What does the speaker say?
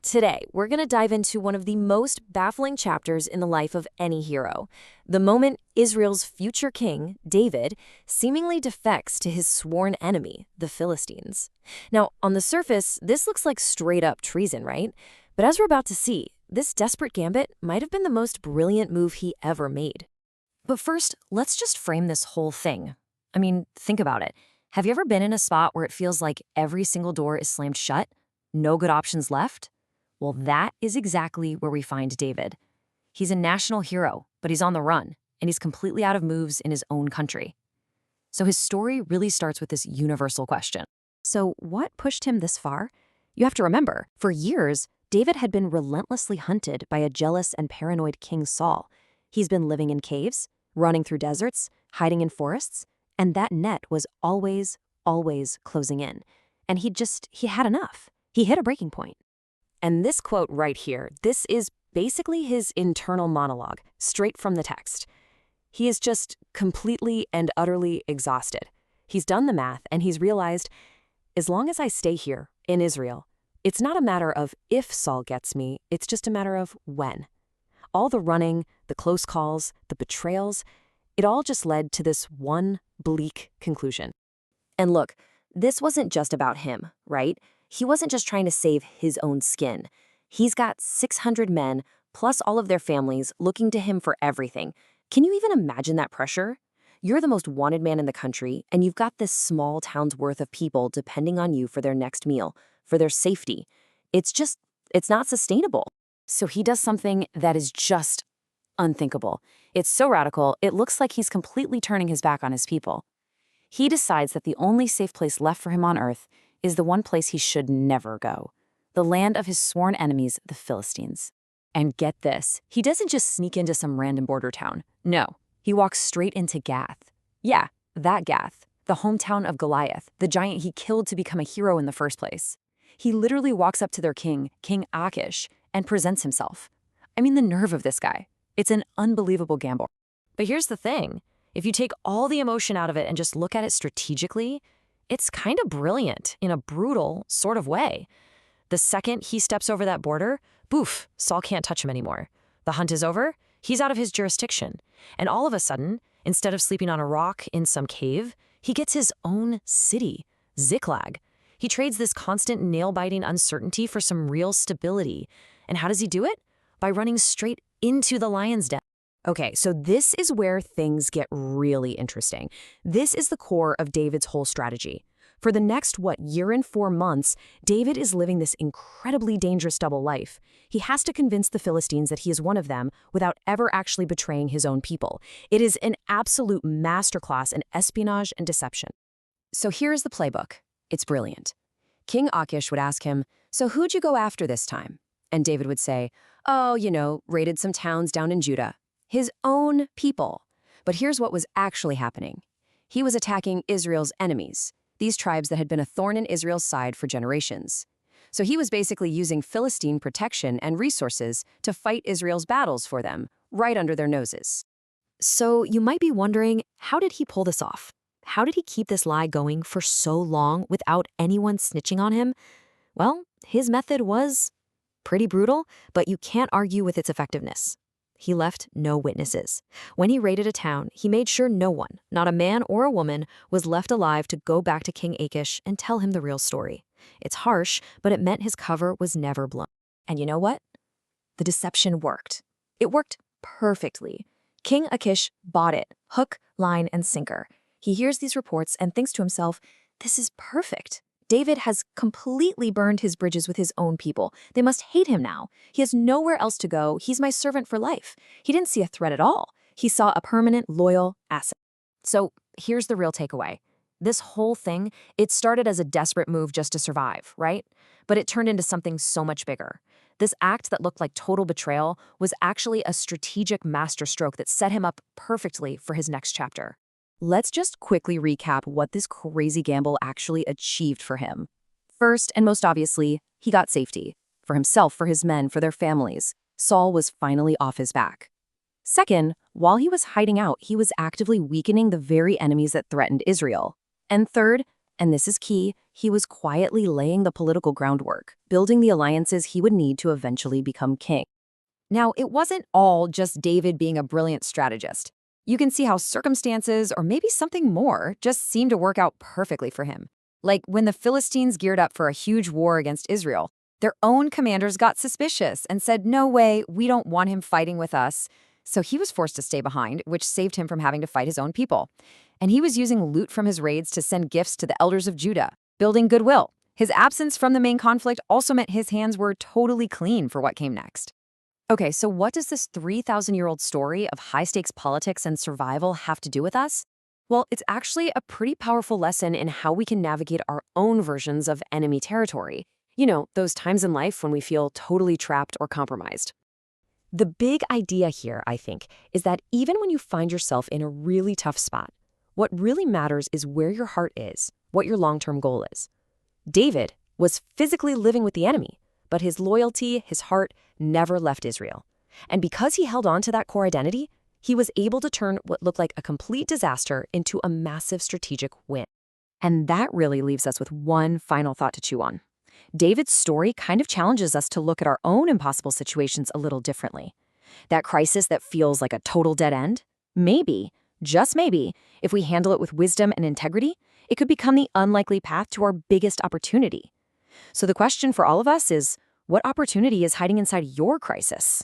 Today, we're going to dive into one of the most baffling chapters in the life of any hero. The moment Israel's future king, David, seemingly defects to his sworn enemy, the Philistines. Now, on the surface, this looks like straight-up treason, right? But as we're about to see, this desperate gambit might have been the most brilliant move he ever made. But first, let's just frame this whole thing. I mean, think about it. Have you ever been in a spot where it feels like every single door is slammed shut? No good options left? Well, that is exactly where we find David. He's a national hero, but he's on the run, and he's completely out of moves in his own country. So his story really starts with this universal question. So what pushed him this far? You have to remember, for years, David had been relentlessly hunted by a jealous and paranoid King Saul. He's been living in caves, running through deserts, hiding in forests, and that net was always closing in. And he had enough. He hit a breaking point. And this quote right here, this is basically his internal monologue, straight from the text. He is just completely and utterly exhausted. He's done the math and he's realized, as long as I stay here, in Israel, it's not a matter of if Saul gets me, it's just a matter of when. All the running, the close calls, the betrayals, it all just led to this one bleak conclusion. And look, this wasn't just about him, right? He wasn't just trying to save his own skin. He's got 600 men, plus all of their families, looking to him for everything. Can you even imagine that pressure? You're the most wanted man in the country, and you've got this small town's worth of people depending on you for their next meal, for their safety. It's not sustainable. So he does something that is just unthinkable. It's so radical, it looks like he's completely turning his back on his people. He decides that the only safe place left for him on earth is the one place he should never go, the land of his sworn enemies, the Philistines. And get this, he doesn't just sneak into some random border town. No, he walks straight into Gath. Yeah, that Gath, the hometown of Goliath, the giant he killed to become a hero in the first place. He literally walks up to their king, King Achish, and presents himself. I mean, the nerve of this guy. It's an unbelievable gamble. But here's the thing. If you take all the emotion out of it and just look at it strategically, it's kind of brilliant in a brutal sort of way. The second he steps over that border, boof, Saul can't touch him anymore. The hunt is over, he's out of his jurisdiction. And all of a sudden, instead of sleeping on a rock in some cave, he gets his own city, Ziklag. He trades this constant nail-biting uncertainty for some real stability. And how does he do it? By running straight into the lion's den. Okay, so this is where things get really interesting. This is the core of David's whole strategy. For the next, year and 4 months, David is living this incredibly dangerous double life. He has to convince the Philistines that he is one of them without ever actually betraying his own people. It is an absolute masterclass in espionage and deception. So here's the playbook. It's brilliant. King Achish would ask him, "So who'd you go after this time?" And David would say, "Oh, raided some towns down in Judah." His own people. But here's what was actually happening. He was attacking Israel's enemies, these tribes that had been a thorn in Israel's side for generations. So he was basically using Philistine protection and resources to fight Israel's battles for them, right under their noses. So you might be wondering, how did he pull this off? How did he keep this lie going for so long without anyone snitching on him? Well, his method was pretty brutal, but you can't argue with its effectiveness. He left no witnesses. When he raided a town, he made sure no one, not a man or a woman, was left alive to go back to King Achish and tell him the real story. It's harsh, but it meant his cover was never blown. And you know what? The deception worked. It worked perfectly. King Achish bought it, hook, line, and sinker. He hears these reports and thinks to himself, this is perfect. David has completely burned his bridges with his own people. They must hate him now. He has nowhere else to go. He's my servant for life. He didn't see a threat at all. He saw a permanent, loyal asset. So here's the real takeaway. This whole thing, it started as a desperate move just to survive, right? But it turned into something so much bigger. This act that looked like total betrayal was actually a strategic masterstroke that set him up perfectly for his next chapter. Let's just quickly recap what this crazy gamble actually achieved for him. First, and most obviously, he got safety. For himself, for his men, for their families. Saul was finally off his back. Second, while he was hiding out, he was actively weakening the very enemies that threatened Israel. And third, And this is key, he was quietly laying the political groundwork, building the alliances he would need to eventually become king. Now, it wasn't all just David being a brilliant strategist. You can see how circumstances, or maybe something more, just seemed to work out perfectly for him. Like when the Philistines geared up for a huge war against Israel, their own commanders got suspicious and said, "No way, we don't want him fighting with us." So he was forced to stay behind, which saved him from having to fight his own people. And he was using loot from his raids to send gifts to the elders of Judah, building goodwill. His absence from the main conflict also meant his hands were totally clean for what came next. Okay, so what does this 3,000-year-old story of high-stakes politics and survival have to do with us? Well, it's actually a pretty powerful lesson in how we can navigate our own versions of enemy territory. You know, those times in life when we feel totally trapped or compromised. The big idea here, I think, is that even when you find yourself in a really tough spot, what really matters is where your heart is, what your long-term goal is. David was physically living with the enemy, but his loyalty, his heart, never left Israel. And because he held on to that core identity, he was able to turn what looked like a complete disaster into a massive strategic win. And that really leaves us with one final thought to chew on. David's story kind of challenges us to look at our own impossible situations a little differently. That crisis that feels like a total dead end? Maybe, just maybe, if we handle it with wisdom and integrity, it could become the unlikely path to our biggest opportunity. So the question for all of us is, what opportunity is hiding inside your crisis?